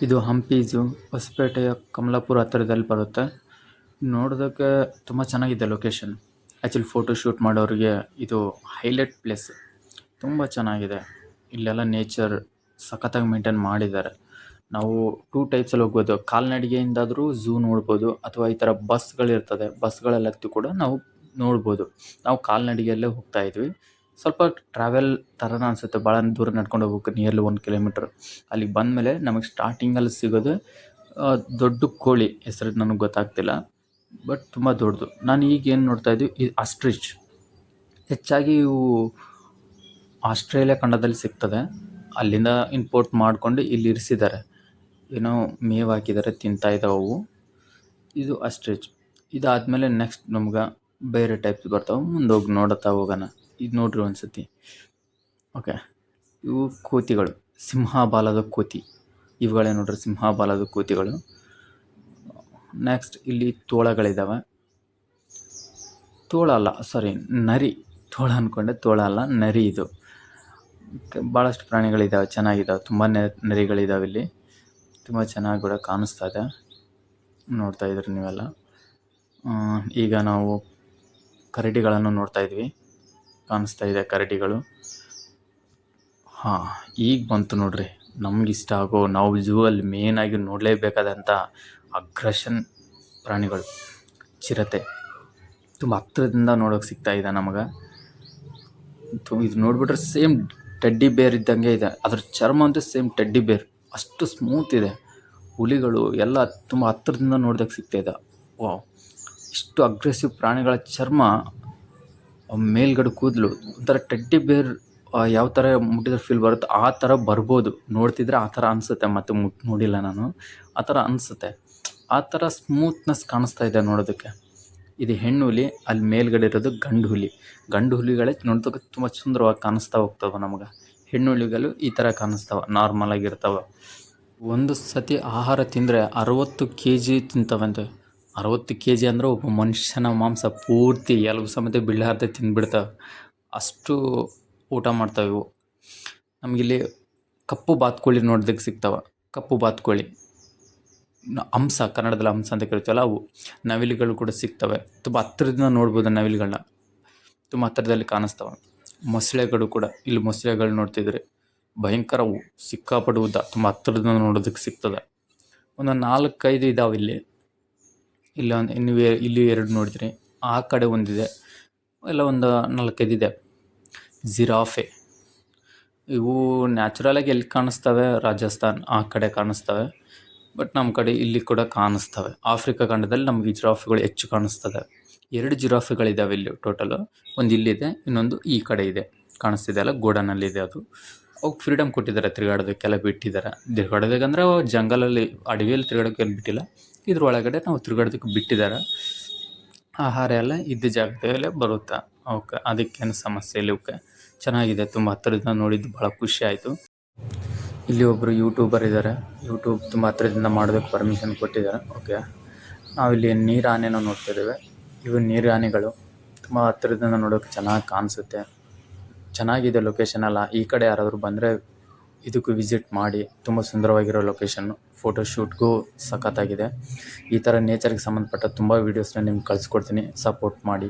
ಇದು ಹಂಪಿ ಝೂ ಹೊಸಪೇಟೆಯ ಕಮಲಾಪುರ ಹತ್ತಿರದಲ್ಲಿ ಬರುತ್ತೆ. ನೋಡೋದಕ್ಕೆ ತುಂಬ ಚೆನ್ನಾಗಿದೆ ಲೊಕೇಶನ್. ಆ್ಯಕ್ಚುಲಿ ಫೋಟೋ ಶೂಟ್ ಮಾಡೋರಿಗೆ ಇದು ಹೈಲೈಟ್ ಪ್ಲೇಸ್. ತುಂಬ ಚೆನ್ನಾಗಿದೆ. ಇಲ್ಲೆಲ್ಲ ನೇಚರ್ ಸಖತ್ತಾಗಿ ಮೇಂಟೈನ್ ಮಾಡಿದ್ದಾರೆ. ನಾವು 2 ಟೈಪ್ಸಲ್ಲಿ ಹೋಗ್ಬೋದು. ಕಾಲ್ನಡಿಗೆಯಿಂದಾದರೂ ಝೂ ನೋಡ್ಬೋದು, ಅಥವಾ ಈ ಥರ ಬಸ್ಗಳಿರ್ತದೆ, ಬಸ್ಗಳಲ್ಲಿ ಹತ್ತಿ ಕೂಡ ನಾವು ನೋಡ್ಬೋದು. ನಾವು ಕಾಲ್ನಡಿಗೆಯಲ್ಲೇ ಹೋಗ್ತಾ ಇದ್ವಿ. ಸ್ವಲ್ಪ ಟ್ರಾವೆಲ್ ಥರನೇ ಅನಿಸುತ್ತೆ. ಭಾಳ ದೂರ ನಡ್ಕೊಂಡು ಹೋಗ್ಬೇಕು, ನಿಯರ್ಲಿ 1 ಕಿಲೋಮೀಟ್ರ್. ಅಲ್ಲಿಗೆ ಬಂದಮೇಲೆ ನಮಗೆ ಸ್ಟಾರ್ಟಿಂಗಲ್ಲಿ ಸಿಗೋದು ದೊಡ್ಡ ಕೋಳಿ. ಹೆಸರು ನನಗೆ ಗೊತ್ತಾಗ್ತಿಲ್ಲ, ಬಟ್ ತುಂಬ ದೊಡ್ಡದು. ನಾನು ಈಗ ಏನು ನೋಡ್ತಾ ಇದ್ವಿ, ಈ ಆಸ್ಟ್ರಿಚ್. ಹೆಚ್ಚಾಗಿ ಇವು ಆಸ್ಟ್ರೇಲಿಯಾ ಖಂಡದಲ್ಲಿ ಸಿಗ್ತದೆ. ಅಲ್ಲಿಂದ ಇಂಪೋರ್ಟ್ ಮಾಡಿಕೊಂಡು ಇಲ್ಲಿ ಇರಿಸಿದ್ದಾರೆ. ಏನೋ ಮೇವು ಹಾಕಿದ್ದಾರೆ, ತಿಂತಾ ಇದ್ದಾವೆ ಅವು. ಇದು ಆಸ್ಟ್ರಿಚ್. ಇದಾದಮೇಲೆ ನೆಕ್ಸ್ಟ್ ನಮ್ಗೆ ಬೇರೆ ಟೈಪ್ಸ್ ಬರ್ತಾವೆ. ಮುಂದೆ ಹೋಗಿ ನೋಡುತ್ತಾ ಹೋಗೋಣ. ಇದು ನೋಡ್ರಿ ಒಂದ್ಸತಿ. ಓಕೆ, ಇವು ಕೋತಿಗಳು, ಸಿಂಹಬಾಲದ ಕೋತಿ. ಇವುಗಳೇ ನೋಡ್ರಿ ಸಿಂಹಬಾಲದ ಕೋತಿಗಳು. ನೆಕ್ಸ್ಟ್ ಇಲ್ಲಿ ತೋಳಗಳಿದ್ದಾವೆ. ತೋಳ ಅಲ್ಲ, ಸಾರಿ, ನರಿ. ತೋಳ ಅಂದ್ಕೊಂಡೆ, ತೋಳ ಅಲ್ಲ, ನರಿ ಇದು. ಭಾಳಷ್ಟು ಪ್ರಾಣಿಗಳಿದ್ದಾವೆ, ಚೆನ್ನಾಗಿದ್ದಾವೆ. ತುಂಬಾ ನರಿಗಳಿದ್ದಾವೆ ಇಲ್ಲಿ. ತುಂಬ ಚೆನ್ನಾಗಿ ಕೂಡ ಕಾಣಿಸ್ತಾ ಇದೆ. ನೋಡ್ತಾ ಇದ್ರಿ ನೀವೆಲ್ಲ. ಈಗ ನಾವು ಕರಡಿಗಳನ್ನು ನೋಡ್ತಾ ಇದ್ವಿ. ಕಾಣಿಸ್ತಾ ಇದೆ ಕರಡಿಗಳು. ಹಾಂ, ಈಗ ಬಂತು ನೋಡ್ರಿ ನಮಗಿಷ್ಟ ಆಗೋ, ನಾವು ಝೂ ಅಲ್ಲಿ ಮೇಯ್ನಾಗಿ ನೋಡಲೇಬೇಕಾದಂಥ ಅಗ್ರೆಷನ್ ಪ್ರಾಣಿಗಳು, ಚಿರತೆ. ತುಂಬ ಹತ್ತಿರದಿಂದ ನೋಡೋಕೆ ಸಿಗ್ತಾ ಇದೆ ನಮಗೆ. ಇದು ನೋಡಿಬಿಟ್ರೆ ಸೇಮ್ ಟೆಡ್ಡಿ ಬೇರ್ ಇದ್ದಂಗೆ ಇದೆ. ಅದ್ರ ಚರ್ಮ ಅಂತೂ ಸೇಮ್ ಟೆಡ್ಡಿ ಬೇರ್, ಅಷ್ಟು ಸ್ಮೂತ್ ಇದೆ. ಹುಲಿಗಳು ಎಲ್ಲ ತುಂಬ ಹತ್ತಿರದಿಂದ ನೋಡೋದಕ್ಕೆ ಸಿಗ್ತಾ ಇದೆ. ವಾವ್, ಇಷ್ಟು ಅಗ್ರೆಸಿವ್ ಪ್ರಾಣಿಗಳ ಚರ್ಮ, ಮೇಲ್ಗಡೆ ಕೂದಲು ಒಂಥರ ಟೆಡ್ಡಿ ಬೇರ್ ಯಾವ ಥರ ಮುಟ್ಟಿದ್ರೆ ಫೀಲ್ ಬರುತ್ತೆ ಆ ಥರ ಬರ್ಬೋದು. ನೋಡ್ತಿದ್ರೆ ಆ ಥರ ಅನಿಸುತ್ತೆ. ಮತ್ತು ನೋಡಿಲ್ಲ ನಾನು, ಆ ಥರ ಅನಿಸುತ್ತೆ. ಆ ಥರ ಸ್ಮೂತ್ನೆಸ್ ಕಾಣಿಸ್ತಾ ಇದೆ ನೋಡೋದಕ್ಕೆ. ಇದು ಹೆಣ್ಣು ಹುಲಿ, ಅಲ್ಲಿ ಮೇಲ್ಗಡೆ ಇರೋದು ಗಂಡು ಹುಲಿ. ಗಂಡು ಹುಲಿಗಳೇ ನೋಡೋದಕ್ಕೆ ತುಂಬ ಸುಂದರವಾಗಿ ಕಾಣಿಸ್ತಾ ಹೋಗ್ತವೆ ನಮಗೆ. ಹೆಣ್ಣು ಹುಲಿಗಳು ಈ ಥರ ಕಾಣಿಸ್ತಾವೆ, ನಾರ್ಮಲಾಗಿರ್ತವೆ. ಒಂದು ಸತಿ ಆಹಾರ ತಿಂದರೆ 60 kg ತಿಂತವಂತೆ. 60 kg ಅಂದರೆ ಒಬ್ಬ ಮನುಷ್ಯನ ಮಾಂಸ ಪೂರ್ತಿ ಎಲುಬು ಸಮೇತ ಬೀಳಾರ್ದೆ ತಿಂದ್ಬಿಡ್ತಾವೆ. ಅಷ್ಟು ಊಟ ಮಾಡ್ತಾವೆ ಇವು. ನಮಗಿಲ್ಲಿ ಕಪ್ಪು ಬಾತುಕೋಳಿ ನೋಡೋದಕ್ಕೆ ಸಿಗ್ತಾವೆ. ಕಪ್ಪು ಬಾತುಕೋಳಿ, ಹಂಸ, ಕನ್ನಡದಲ್ಲಿ ಹಂಸ ಅಂತ ಕರಿತೀವಲ್ಲ ಅವು. ನವಿಲುಗಳು ಕೂಡ ಸಿಗ್ತವೆ. ತುಂಬ ಹತ್ತಿರದಿಂದ ನೋಡ್ಬೋದು ನವಿಲುಗಳನ್ನ, ತುಂಬ ಹತ್ತಿರದಲ್ಲಿ ಕಾಣಿಸ್ತವೆ. ಮೊಸಳೆಗಳು ಕೂಡ, ಇಲ್ಲಿ ಮೊಸಳೆಗಳು ನೋಡ್ತಿದ್ರೆ ಭಯಂಕರ ಸಿಕ್ಕಾಪಟ್ಟು ಉದ್ದ, ತುಂಬ ಹತ್ತಿರದಿಂದ ನೋಡೋದಕ್ಕೆ ಸಿಗ್ತದೆ. ಒಂದು 4-5 ಇದಾವೆ ಇಲ್ಲಿ. ಇಲ್ಲಿ 2 ನೋಡಿದ್ರಿ, ಆ ಕಡೆ ಒಂದಿದೆ, ಎಲ್ಲ ಒಂದು 4-5 ಇದೆ. ಜಿರಾಫೆ, ಇವು ನ್ಯಾಚುರಲಾಗಿ ಎಲ್ಲಿ ಕಾಣಿಸ್ತವೆ, ರಾಜಸ್ಥಾನ್ ಆ ಕಡೆ ಕಾಣಿಸ್ತವೆ. ಬಟ್ ನಮ್ಮ ಕಡೆ ಇಲ್ಲಿ ಕೂಡ ಕಾಣಿಸ್ತವೆ. ಆಫ್ರಿಕಾ ಖಂಡದಲ್ಲಿ ನಮಗೆ ಈ ಜಿರಾಫೆಗಳು ಹೆಚ್ಚು ಕಾಣಿಸ್ತದೆ. 2 ಜಿರಾಫೆಗಳಿದ್ದಾವೆ ಇಲ್ಲಿ ಟೋಟಲು. ಒಂದು ಇಲ್ಲಿದೆ, ಇನ್ನೊಂದು ಈ ಕಡೆ ಇದೆ. ಕಾಣಿಸ್ತಿದೆ ಅಲ್ಲ, ಗೋಡನಲ್ಲಿದೆ ಅದು. ಅವ್ಕೆ ಫ್ರೀಡಮ್ ಕೊಟ್ಟಿದ್ದಾರೆ, ತಿರುಗಾಡೋದಕ್ಕೆಲ್ಲ ಬಿಟ್ಟಿದ್ದಾರೆ. ತಿರುಗಾಡೋದಕ್ಕಂದ್ರೆ ಜಂಗಲಲ್ಲಿ, ಅಡವಿಯಲ್ಲಿ ತಿರುಗಾಡೋಕ್ಕೆ ಬಿಟ್ಟಿಲ್ಲ. ಇದ್ರೊಳಗಡೆ ನಾವು ತಿರುಗಾಡೋದಕ್ಕೆ ಬಿಟ್ಟಿದ್ದಾರೆ. ಆಹಾರ ಎಲ್ಲ ಇದ್ದ ಜಾಗದಲ್ಲೇ ಬರುತ್ತೆ ಅವಕ್ಕೆ, ಅದಕ್ಕೇನು ಸಮಸ್ಯೆ ಇಲ್ಲ. ಇವಕ್ಕೆ ಚೆನ್ನಾಗಿದೆ. ತುಂಬ ಹತ್ತಿರದಿಂದ ನೋಡಿದ್ದು ಭಾಳ ಖುಷಿ ಆಯಿತು. ಇಲ್ಲಿ ಒಬ್ಬರು ಯೂಟ್ಯೂಬರ್ ಇದ್ದಾರೆ. ಯೂಟ್ಯೂಬ್ ತುಂಬ ಹತ್ತಿರದಿಂದ ಮಾಡೋದಕ್ಕೆ ಪರ್ಮಿಷನ್ ಕೊಟ್ಟಿದ್ದಾರೆ. ಓಕೆ, ನಾವಿಲ್ಲಿ ನೀರು ಆನೆನ ನೋಡ್ತಿದ್ದೇವೆ. ಇವು ನೀರು ಆನೆಗಳು ತುಂಬ ಹತ್ತಿರದಿಂದ ನೋಡೋಕ್ಕೆ ಚೆನ್ನಾಗಿ ಕಾಣಿಸುತ್ತೆ. ಚೆನ್ನಾಗಿದೆ ಲೊಕೇಶನ್ ಎಲ್ಲ. ಈ ಕಡೆ ಯಾರಾದರೂ ಬಂದರೆ ಇದಕ್ಕೂ ವಿಸಿಟ್ ಮಾಡಿ. ತುಂಬ ಸುಂದರವಾಗಿರೋ ಲೊಕೇಶನ್ನು, ಫೋಟೋಶೂಟ್ಗೂ ಸಖತ್ತಾಗಿದೆ. ಈ ಥರ ನೇಚರ್ಗೆ ಸಂಬಂಧಪಟ್ಟ ತುಂಬ ವೀಡಿಯೋಸ್ನ ನಿಮ್ಗೆ ಕಳಿಸ್ಕೊಡ್ತೀನಿ, ಸಪೋರ್ಟ್ ಮಾಡಿ.